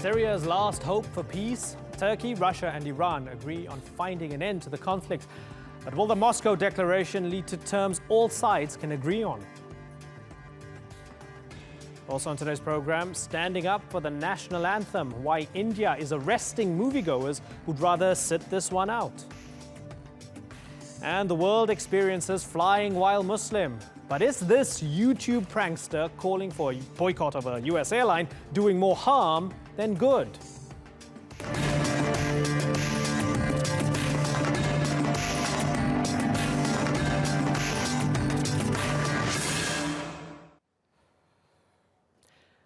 Syria's last hope for peace? Turkey, Russia and Iran agree on finding an end to the conflict. But will the Moscow Declaration lead to terms all sides can agree on? Also on today's program, standing up for the national anthem, why India is arresting moviegoers who'd rather sit this one out. And the world experiences flying while Muslim. But is this YouTube prankster calling for a boycott of a US airline doing more harm than good?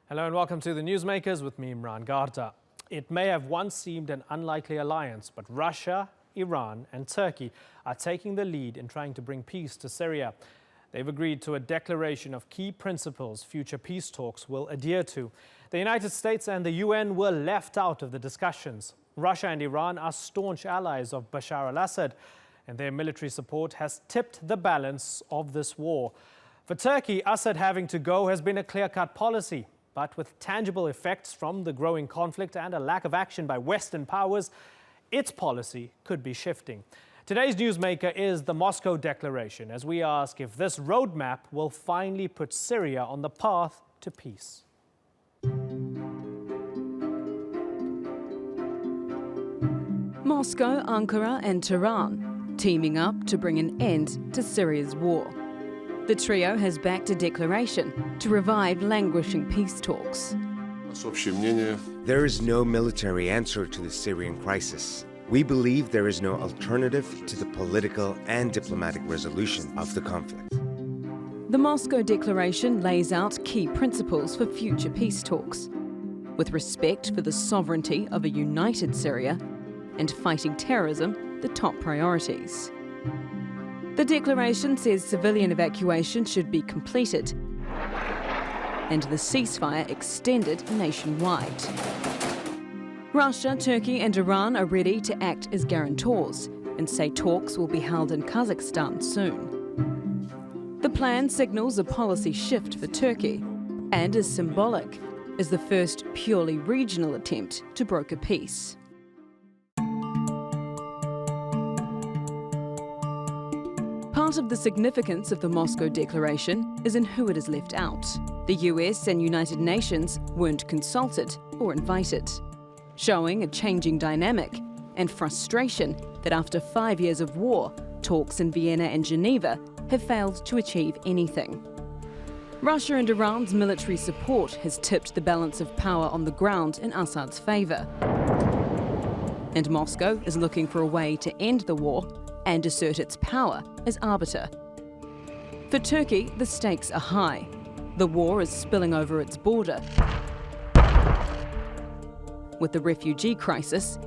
Hello and welcome to the Newsmakers with me, Imran Garda. It may have once seemed an unlikely alliance, but Russia, Iran and Turkey are taking the lead in trying to bring peace to Syria. They've agreed to a declaration of key principles future peace talks will adhere to. The United States and the UN were left out of the discussions. Russia and Iran are staunch allies of Bashar al-Assad, and their military support has tipped the balance of this war. For Turkey, Assad having to go has been a clear-cut policy. But with tangible effects from the growing conflict and a lack of action by Western powers, its policy could be shifting. Today's newsmaker is the Moscow Declaration, as we ask if this roadmap will finally put Syria on the path to peace. Moscow, Ankara and Tehran teaming up to bring an end to Syria's war. The trio has backed a declaration to revive languishing peace talks. There is no military answer to the Syrian crisis. We believe there is no alternative to the political and diplomatic resolution of the conflict. The Moscow Declaration lays out key principles for future peace talks, with respect for the sovereignty of a united Syria and fighting terrorism the top priorities. The declaration says civilian evacuation should be completed and the ceasefire extended nationwide. Russia, Turkey and Iran are ready to act as guarantors and say talks will be held in Kazakhstan soon. The plan signals a policy shift for Turkey and is symbolic as the first purely regional attempt to broker peace. Part of the significance of the Moscow Declaration is in who it has left out. The US and United Nations weren't consulted or invited, showing a changing dynamic and frustration that after 5 years of war, talks in Vienna and Geneva have failed to achieve anything. Russia and Iran's military support has tipped the balance of power on the ground in Assad's favour. And Moscow is looking for a way to end the war and assert its power as arbiter. For Turkey, the stakes are high. The war is spilling over its border, with the refugee crisis,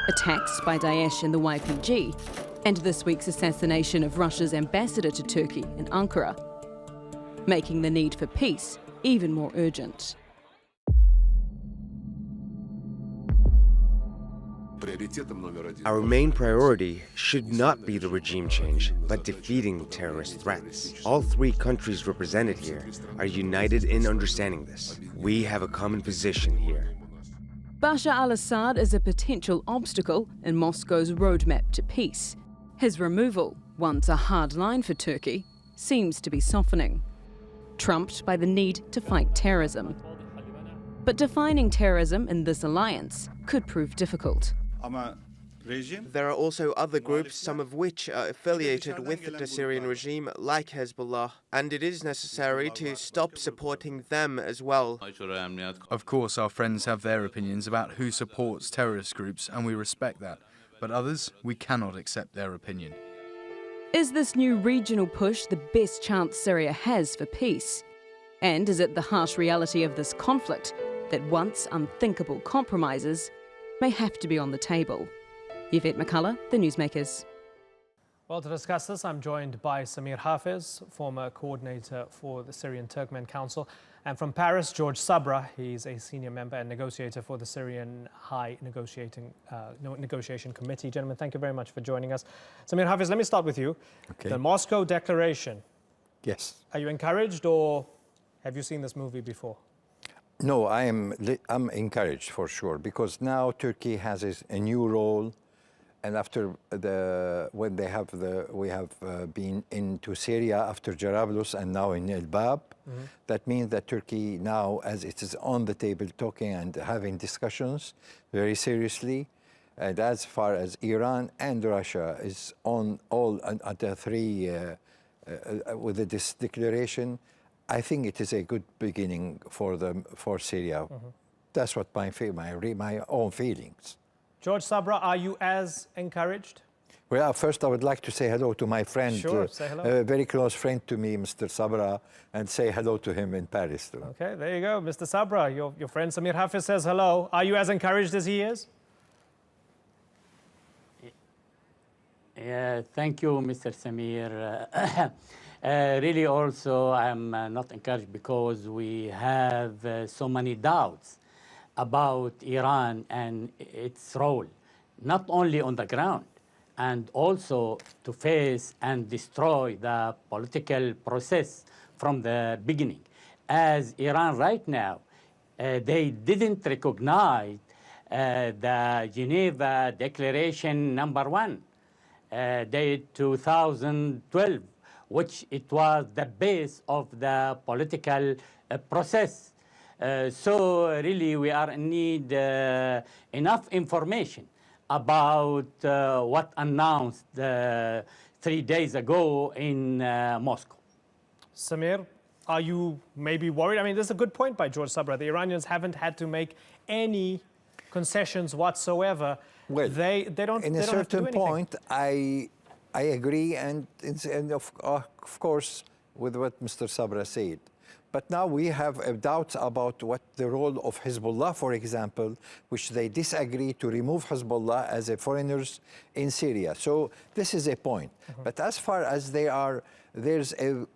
attacks by Daesh and the YPG, and this week's assassination of Russia's ambassador to Turkey in Ankara, making the need for peace even more urgent. Our main priority should not be the regime change, but defeating terrorist threats. All three countries represented here are united in understanding this. We have a common position here. Bashar al-Assad is a potential obstacle in Moscow's roadmap to peace. His removal, once a hard line for Turkey, seems to be softening, trumped by the need to fight terrorism. But defining terrorism in this alliance could prove difficult. There are also other groups, some of which are affiliated with the Syrian regime, like Hezbollah, and it is necessary to stop supporting them as well. Of course, our friends have their opinions about who supports terrorist groups, and we respect that. But others, we cannot accept their opinion. Is this new regional push the best chance Syria has for peace? And is it the harsh reality of this conflict that once unthinkable compromises may have to be on the table? Yvette McCullough, The Newsmakers. Well, to discuss this, I'm joined by Samir Hafez, former coordinator for the Syrian Turkmen Council, and from Paris, George Sabra. He's a senior member and negotiator for the Syrian High Negotiation Committee. Gentlemen, thank you very much for joining us. Samir Hafez, let me start with you. Okay. The Moscow Declaration. Yes. Are you encouraged, or have you seen this movie before? No, I'm encouraged for sure, because now Turkey has a new role, and after when we have been into Syria after Jarablus and now in Elbab, that means that Turkey now, as it is on the table talking and having discussions very seriously, and as far as Iran and Russia is on all at the three with this declaration, I think it is a good beginning for Syria. That's what my own feelings. George Sabra, are you as encouraged? Well, first I would like to say hello to my friend, Sure, say hello. a very close friend to me, Mr. Sabra, and say hello to him in Paris too. Okay, there you go. Mr. Sabra, your friend Samir Hafiz says hello. Are you as encouraged as he is? Thank you, Mr. Samir. Really, also, I'm not encouraged because we have so many doubts about Iran and its role, not only on the ground, and also to face and destroy the political process from the beginning. As Iran right now, they didn't recognize the Geneva Declaration #1, dated 2012, which it was the base of the political process. So really we are in need enough information about what announced 3 days ago in Moscow. Samir, are you maybe worried? I mean, this is a good point by George Sabra. The Iranians haven't had to make any concessions whatsoever. Well, they don't. In they a don't have to do certain anything. point, I agree, and of course with what Mr. Sabra said. But now we have doubts about what the role of Hezbollah, for example, which they disagree to remove Hezbollah as a foreigners in Syria. So this is a point. But as far as there's a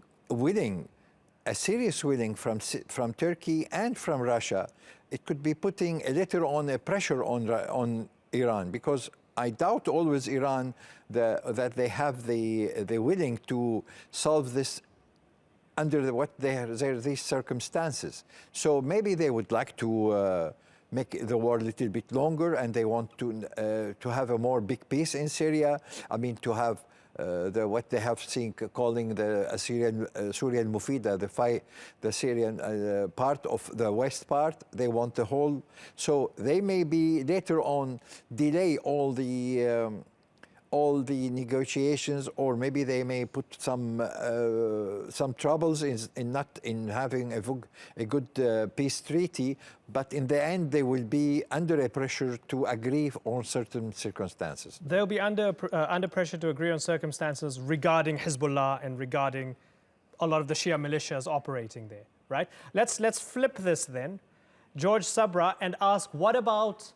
serious willing from Turkey and from Russia, it could be putting a little on a pressure on Iran, because I doubt always Iran that they have the willing to solve this under these circumstances. So maybe they would like to make the war a little bit longer, and they want to have a more big peace in Syria. I mean, to have what they have seen calling the Syrian Mufida, the Syrian part of the west part. They want the whole. So they may be later on delay all the negotiations, or maybe they may put some troubles in not having a good peace treaty. But in the end, they will be under a pressure to agree on certain circumstances. They'll be under pressure to agree on circumstances regarding Hezbollah and regarding a lot of the Shia militias operating there, right? Let's flip this then, George Sabra, and ask, what about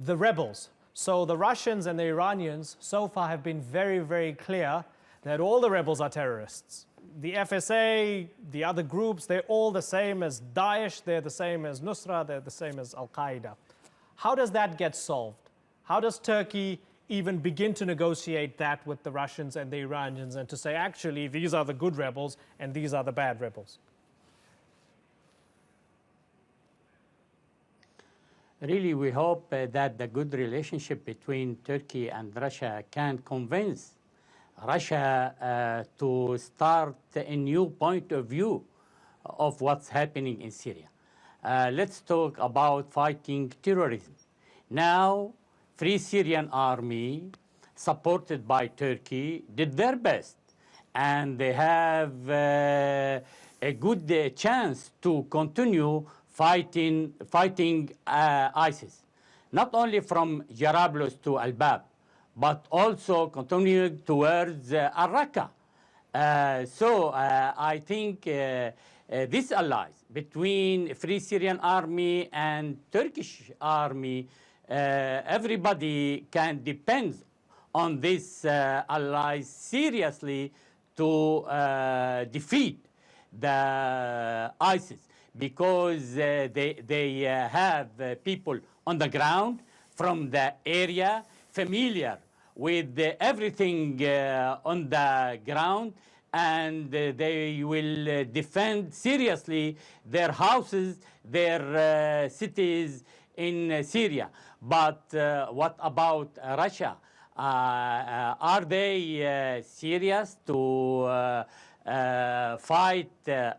the rebels? So the Russians and the Iranians so far have been very, very clear that all the rebels are terrorists. The FSA, the other groups, they're all the same as Daesh, they're the same as Nusra, they're the same as Al-Qaeda. How does that get solved? How does Turkey even begin to negotiate that with the Russians and the Iranians, and to say, actually, these are the good rebels and these are the bad rebels? Really, we hope that the good relationship between Turkey and Russia can convince Russia to start a new point of view of what's happening in Syria. Let's talk about fighting terrorism. Now, Free Syrian Army, supported by Turkey, did their best, and they have a good chance to continue fighting ISIS, not only from Jarablus to Al-Bab, but also continuing towards Al-Raqqa. So I think this alliance between Free Syrian Army and Turkish army, everybody can depend on this alliance seriously to defeat the ISIS, because they have people on the ground from the area, familiar with everything on the ground, and they will defend seriously their houses, their cities in Syria. But what about Russia? Are they serious to fight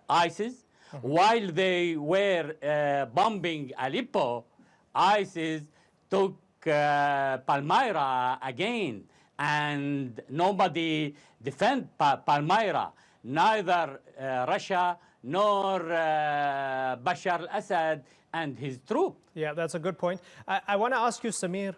ISIS? While they were bombing Aleppo, ISIS took Palmyra again, and nobody defend Palmyra, neither Russia nor Bashar al-Assad and his troops. Yeah, that's a good point. I want to ask you, Samir,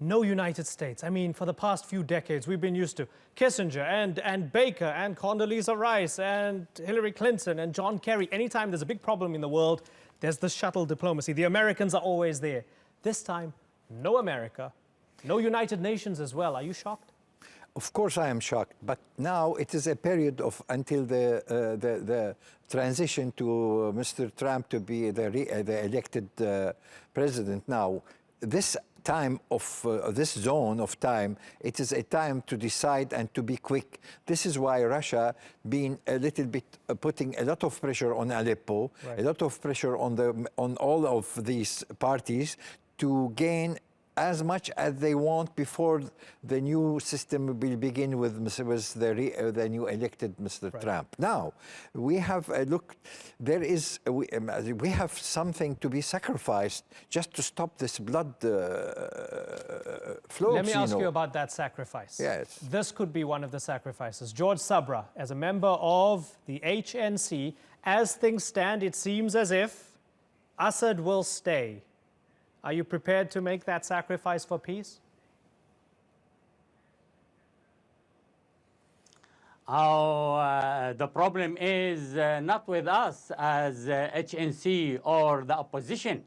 no United States. I mean, for the past few decades, we've been used to Kissinger and Baker and Condoleezza Rice and Hillary Clinton and John Kerry. Anytime there's a big problem in the world, there's the shuttle diplomacy. The Americans are always there. This time, no America, no United Nations as well. Are you shocked? Of course I am shocked, but now it is a period of until the transition to Mr. Trump to be the elected president. Now, this time of this zone of time, it is a time to decide and to be quick. This is why Russia being a little bit putting a lot of pressure on Aleppo, right, a lot of pressure on all of these parties to gain as much as they want before the new system will begin with the new elected Mr. Right. Trump. Now, we have a look, there is, we have something to be sacrificed just to stop this blood flow. Let me ask you about that sacrifice. Yes. This could be one of the sacrifices. George Sabra, as a member of the HNC, as things stand, it seems as if Assad will stay. Are you prepared to make that sacrifice for peace? The problem is not with us as HNC or the opposition.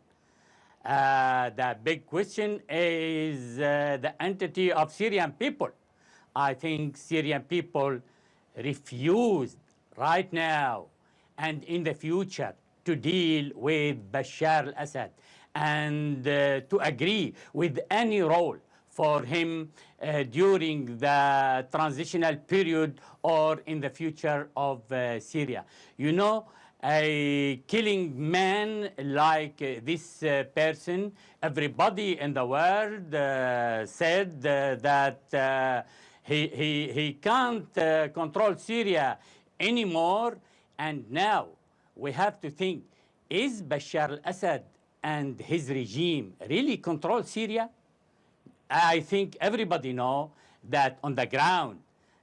The big question is the entity of Syrian people. I think Syrian people refused right now and in the future to deal with Bashar al-Assad and to agree with any role for him during the transitional period or in the future of Syria. You know, a killing man like this person, everybody in the world said that he can't control Syria anymore. And now we have to think, is Bashar al-Assad and his regime really control Syria? I think everybody knows that on the ground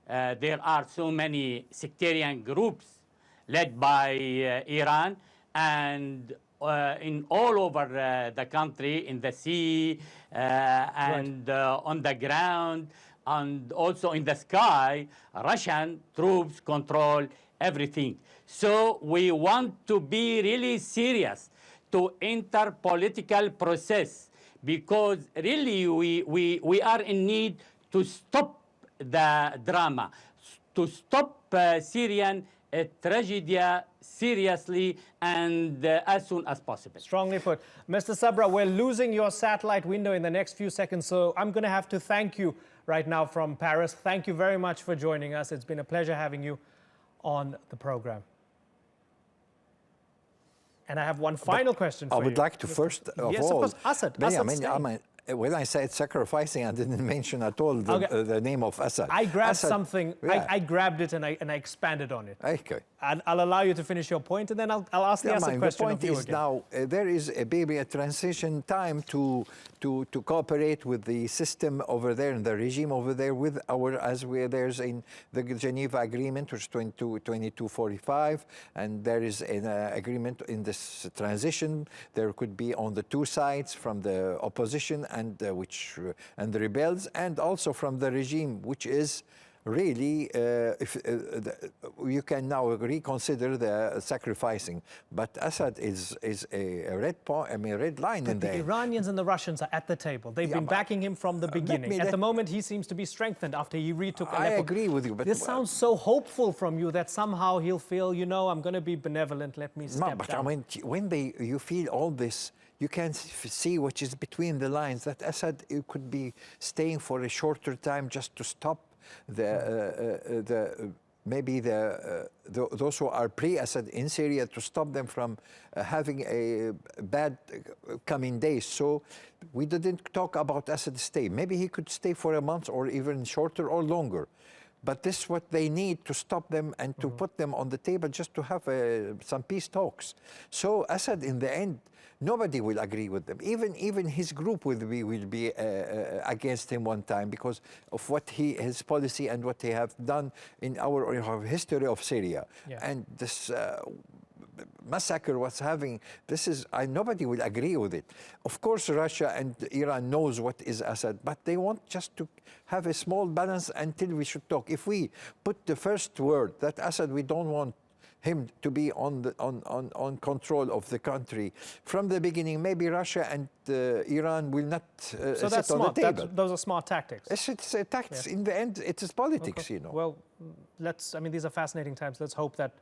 there are so many sectarian groups led by Iran and in all over the country, in the sea and on the ground and also in the sky, Russian troops control everything. So we want to be really serious to enter political process, because really we are in need to stop the drama, to stop Syrian tragedy seriously and as soon as possible. Strongly put. Mr. Sabra, we're losing your satellite window in the next few seconds, so I'm going to have to thank you right now from Paris. Thank you very much for joining us. It's been a pleasure having you on the program. And I have one final question for you. I would like to first of all... Yes, of course. Assad. When I said sacrificing, I didn't mention at all the name of Assad. I grabbed Assad, something, yeah. I grabbed it and I expanded on it. Okay. And I'll allow you to finish your point, and then I'll ask the Assad question of you again. The point is now, there is a transition time to cooperate with the system over there and the regime over there with there's in the Geneva Agreement, which is 2245, and there is an agreement in this transition. There could be on the two sides from the opposition and the rebels, and also from the regime, which is really, you can now reconsider the sacrificing, but Assad is a red line in there. The Iranians and the Russians are at the table. They've been backing him from the beginning. At the moment, he seems to be strengthened after he retook Aleppo. I agree with you, but this sounds so hopeful from you that somehow he'll feel, you know, I'm going to be benevolent. Let me step down. I mean, when you feel all this, you can see which is between the lines that Assad could be staying for a shorter time just to stop the maybe those who are pre-Assad in Syria, to stop them from having a bad coming days. So we didn't talk about Assad stay. Maybe he could stay for a month or even shorter or longer. But this is what they need to stop them and to put them on the table just to have some peace talks. So Assad, in the end, nobody will agree with them. Even his group will be against him one time because of what his policy and what he have done in our history of Syria. Yeah. And this massacre was having, nobody will agree with it. Of course, Russia and Iran knows what is Assad, but they want just to have a small balance until we should talk. If we put the first word that Assad, we don't want him to be on control of the country from the beginning, maybe Russia and Iran will not so sit that's on smart. the table. Those are smart tactics. It's tactics. Yeah. In the end, it is politics, Okay. you know. Well, these are fascinating times. Let's hope that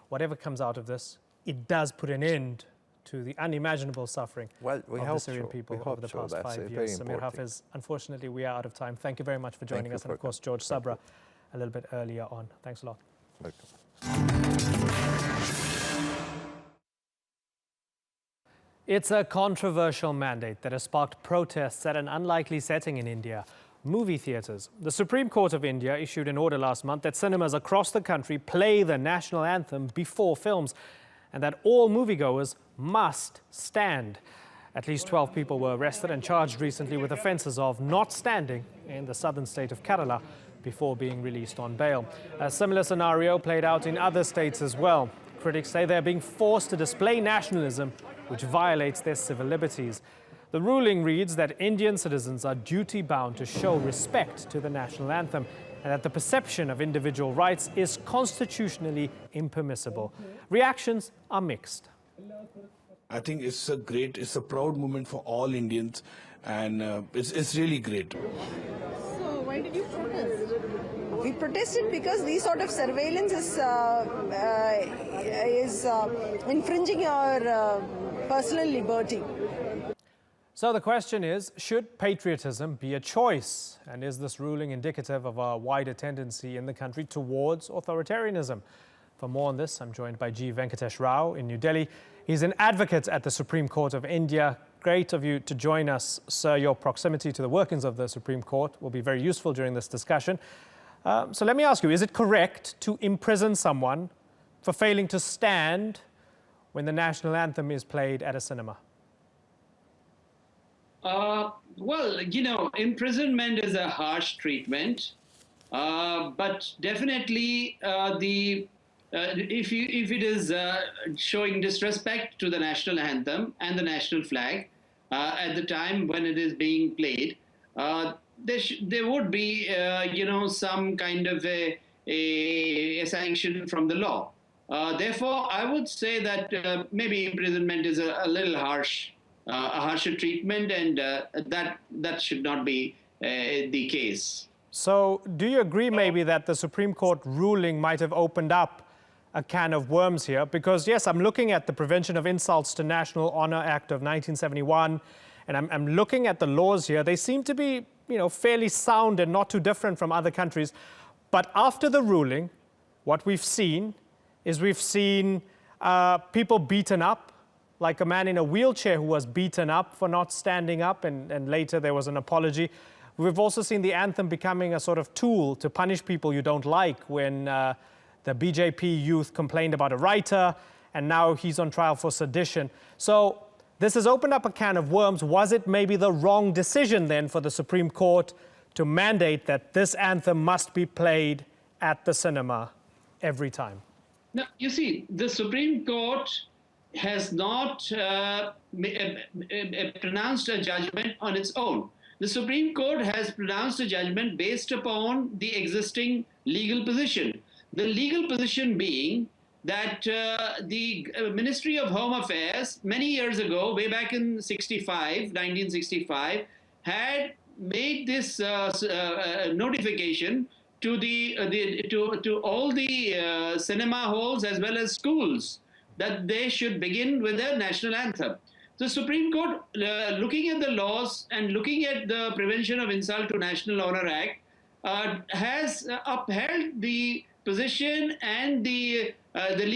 whatever comes out of this, it does put an end to the unimaginable suffering Well, we of hope the Syrian so. people We over hope the so. past That's 5 very years. Samir important. Hafez, unfortunately, we are out of time. Thank you very much for joining you us. for And of course, George Sabra a little bit earlier on. Thanks a lot. Welcome. It's a controversial mandate that has sparked protests at an unlikely setting in India. Movie theatres. The Supreme Court of India issued an order last month that cinemas across the country play the national anthem before films and that all moviegoers must stand. At least 12 people were arrested and charged recently with offences of not standing in the southern state of Kerala before being released on bail. A similar scenario played out in other states as well. Critics say they're being forced to display nationalism, which violates their civil liberties. The ruling reads that Indian citizens are duty-bound to show respect to the national anthem and that the perception of individual rights is constitutionally impermissible. Reactions are mixed. I think it's a proud moment for all Indians, and it's really great. So why did you protest? We protested because these sort of surveillance is infringing our personal liberty. So the question is, should patriotism be a choice? And is this ruling indicative of a wider tendency in the country towards authoritarianism? For more on this, I'm joined by Venkatesh Rao in New Delhi. He's an advocate at the Supreme Court of India. Great of you to join us, sir. Your proximity to the workings of the Supreme Court will be very useful during this discussion. So let me ask you, is it correct to imprison someone for failing to stand when the national anthem is played at a cinema? Well, imprisonment is a harsh treatment, but definitely if it is showing disrespect to the national anthem and the national flag at the time when it is being played, there would be some kind of a sanction from the law. Therefore, I would say that maybe imprisonment is a little harsh. A harsher treatment, and that should not be the case. So do you agree maybe that the Supreme Court ruling might have opened up a can of worms here? Because yes, I'm looking at the Prevention of Insults to National Honor Act of 1971, and I'm looking at the laws here. They seem to be, fairly sound and not too different from other countries. But after the ruling, what we've seen is people beaten up, like a man in a wheelchair who was beaten up for not standing up, and later there was an apology. We've also seen the anthem becoming a sort of tool to punish people you don't like, when the BJP youth complained about a writer, and now he's on trial for sedition. So this has opened up a can of worms. Was it maybe the wrong decision then for the Supreme Court to mandate that this anthem must be played at the cinema every time? Now, you see, the Supreme Court has not pronounced a judgment on its own. The Supreme Court has pronounced a judgment based upon the existing legal position. The legal position being that the Ministry of Home Affairs, many years ago, way back in 1965, had made this notification to all the cinema halls as well as schools, that they should begin with their national anthem. The Supreme Court, looking at the laws and looking at the Prevention of Insult to National Honor Act, has upheld the position and the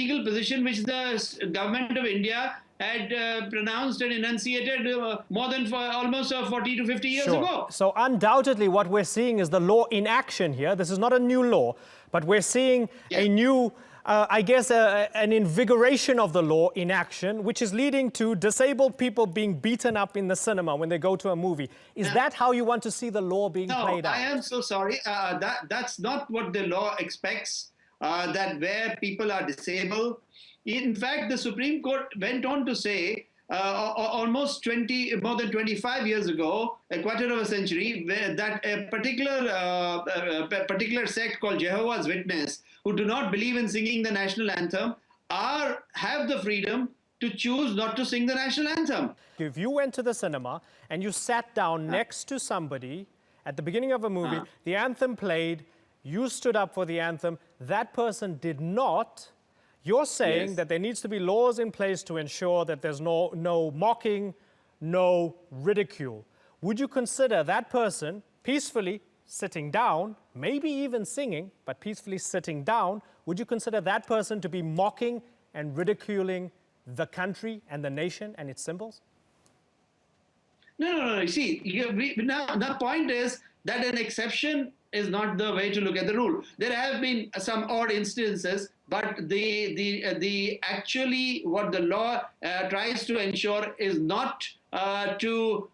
legal position which the government of India had pronounced and enunciated more than almost 40 to 50 years ago. So undoubtedly what we're seeing is the law in action here. This is not a new law, but we're seeing a new, I guess, an invigoration of the law in action, which is leading to disabled people being beaten up in the cinema when they go to a movie. Is that how you want to see the law being played out? No, I am so sorry. That's not what the law expects, that where people are disabled. In fact, the Supreme Court went on to say almost more than 25 years ago, a quarter of a century, that a particular sect called Jehovah's Witness, who do not believe in singing the national anthem, have the freedom to choose not to sing the national anthem. If you went to the cinema and you sat down next to somebody at the beginning of a movie, the anthem played, you stood up for the anthem, that person did not. You're saying that there needs to be laws in place to ensure that there's no mocking, no ridicule. Would you consider that person peacefully sitting down, maybe even singing, but peacefully sitting down, would you consider that person to be mocking and ridiculing the country and the nation and its symbols? No. You see, now the point is that an exception is not the way to look at the rule. There have been some odd instances, but the actually what the law tries to ensure is not to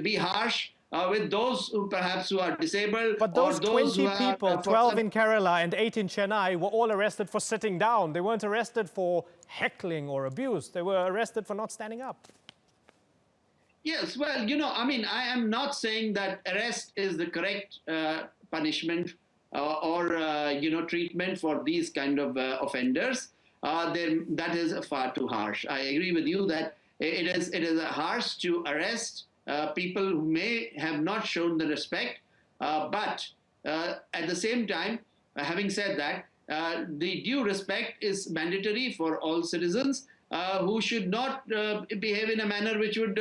be harsh with those who perhaps are disabled. But those 20 people, 12 in Kerala and 8 in Chennai, were all arrested for sitting down. They weren't arrested for heckling or abuse. They were arrested for not standing up. Yes, well, I am not saying that arrest is the correct punishment or treatment for these kind of offenders. That is far too harsh. I agree with you that it is harsh to arrest people who may have not shown the respect, but at the same time, having said that, the due respect is mandatory for all citizens who should not behave in a manner which would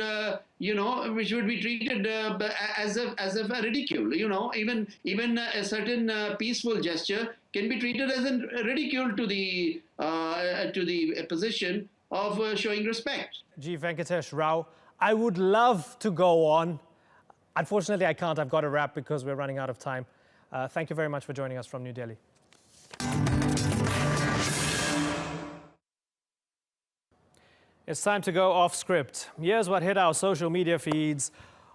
be treated as a ridicule. Even a certain peaceful gesture can be treated as a ridicule to the position of showing respect. Venkatesh Rao, I would love to go on. Unfortunately, I can't. I've got to wrap because we're running out of time. Thank you very much for joining us from New Delhi. It's time to go off script. Here's what hit our social media feeds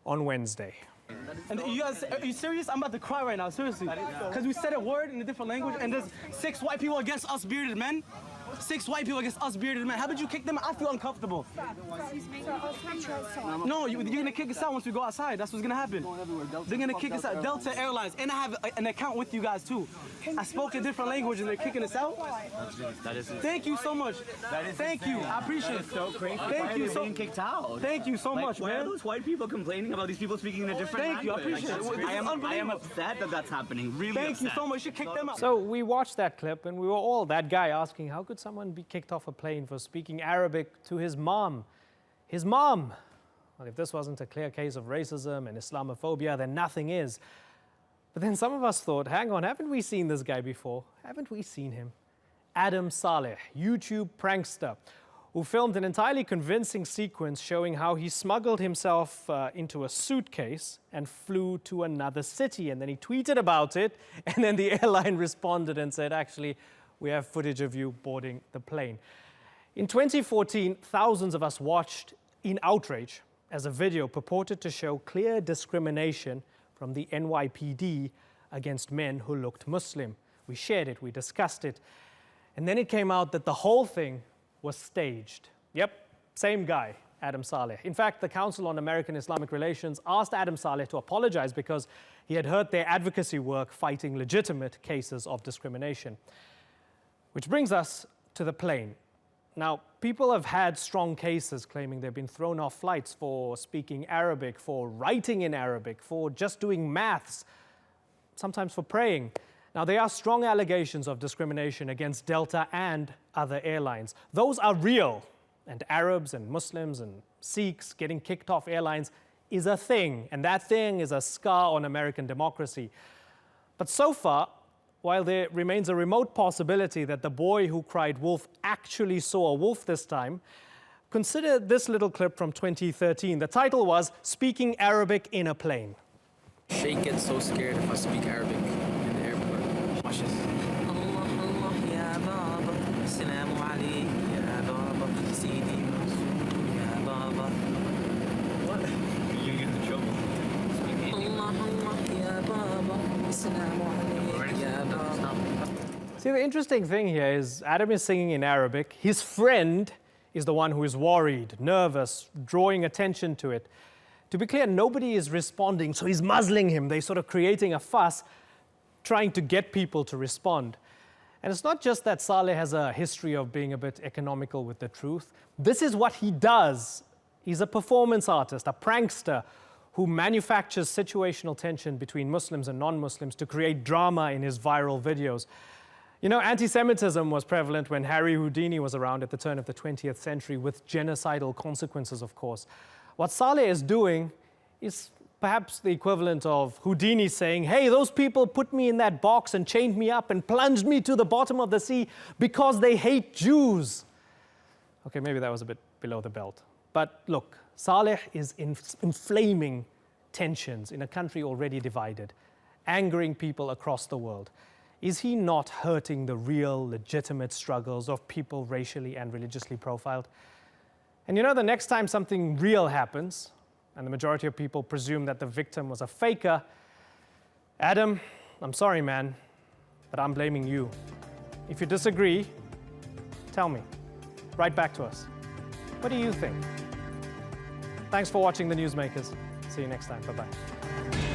on Wednesday. And you guys, are you serious? I'm about to cry right now, seriously. Because we said a word in a different language and there's 6 white people against us bearded men. 6 white people against us bearded men. How would you kick them? I feel uncomfortable. No, you're gonna kick us out once we go outside. That's what's gonna happen. They're gonna kick us out. Delta Airlines, and I have an account with you guys too. I spoke a different language and they're kicking us out. Thank you so much. Thank you. I appreciate it. So crazy. Thank you so being kicked out. Thank you so much, why man. are those white people complaining about these people speaking in a different language? Thank you. I appreciate it. I am upset that that's happening. Really Thank upset. you so much. You kicked them out. So we watched that clip and we were all that guy asking, how could someone be kicked off a plane for speaking Arabic to his mom? His mom! Well, if this wasn't a clear case of racism and Islamophobia, then nothing is. But then some of us thought, hang on, haven't we seen this guy before? Haven't we seen him? Adam Saleh, YouTube prankster, who filmed an entirely convincing sequence showing how he smuggled himself into a suitcase and flew to another city. And then he tweeted about it, and then the airline responded and said, actually, we have footage of you boarding the plane. In 2014, thousands of us watched in outrage as a video purported to show clear discrimination from the NYPD against men who looked Muslim. We shared it, we discussed it, and then it came out that the whole thing was staged. Yep, same guy, Adam Saleh. In fact, the Council on American Islamic Relations asked Adam Saleh to apologize because he had hurt their advocacy work fighting legitimate cases of discrimination. Which brings us to the plane. Now, people have had strong cases claiming they've been thrown off flights for speaking Arabic, for writing in Arabic, for just doing maths, sometimes for praying. Now, there are strong allegations of discrimination against Delta and other airlines. Those are real, and Arabs and Muslims and Sikhs getting kicked off airlines is a thing, and that thing is a scar on American democracy. But so far, while there remains a remote possibility that the boy who cried wolf actually saw a wolf this time, consider this little clip from 2013. The title was Speaking Arabic in a Plane. Sheikh gets so scared if I speak Arabic in the airport. Watch this. What? You get into trouble. See, the interesting thing here is Adam is singing in Arabic. His friend is the one who is worried, nervous, drawing attention to it. To be clear, nobody is responding, so he's muzzling him. They're sort of creating a fuss, trying to get people to respond. And it's not just that Saleh has a history of being a bit economical with the truth. This is what he does. He's a performance artist, a prankster, who manufactures situational tension between Muslims and non-Muslims to create drama in his viral videos. You know, anti-Semitism was prevalent when Harry Houdini was around at the turn of the 20th century, with genocidal consequences, of course. What Saleh is doing is perhaps the equivalent of Houdini saying, hey, those people put me in that box and chained me up and plunged me to the bottom of the sea because they hate Jews. Okay, maybe that was a bit below the belt. But look, Saleh is inflaming tensions in a country already divided, angering people across the world. Is he not hurting the real, legitimate struggles of people racially and religiously profiled? And you know, the next time something real happens, and the majority of people presume that the victim was a faker, Adam, I'm sorry, man, but I'm blaming you. If you disagree, tell me. Write back to us. What do you think? Thanks for watching The Newsmakers. See you next time. Bye-bye.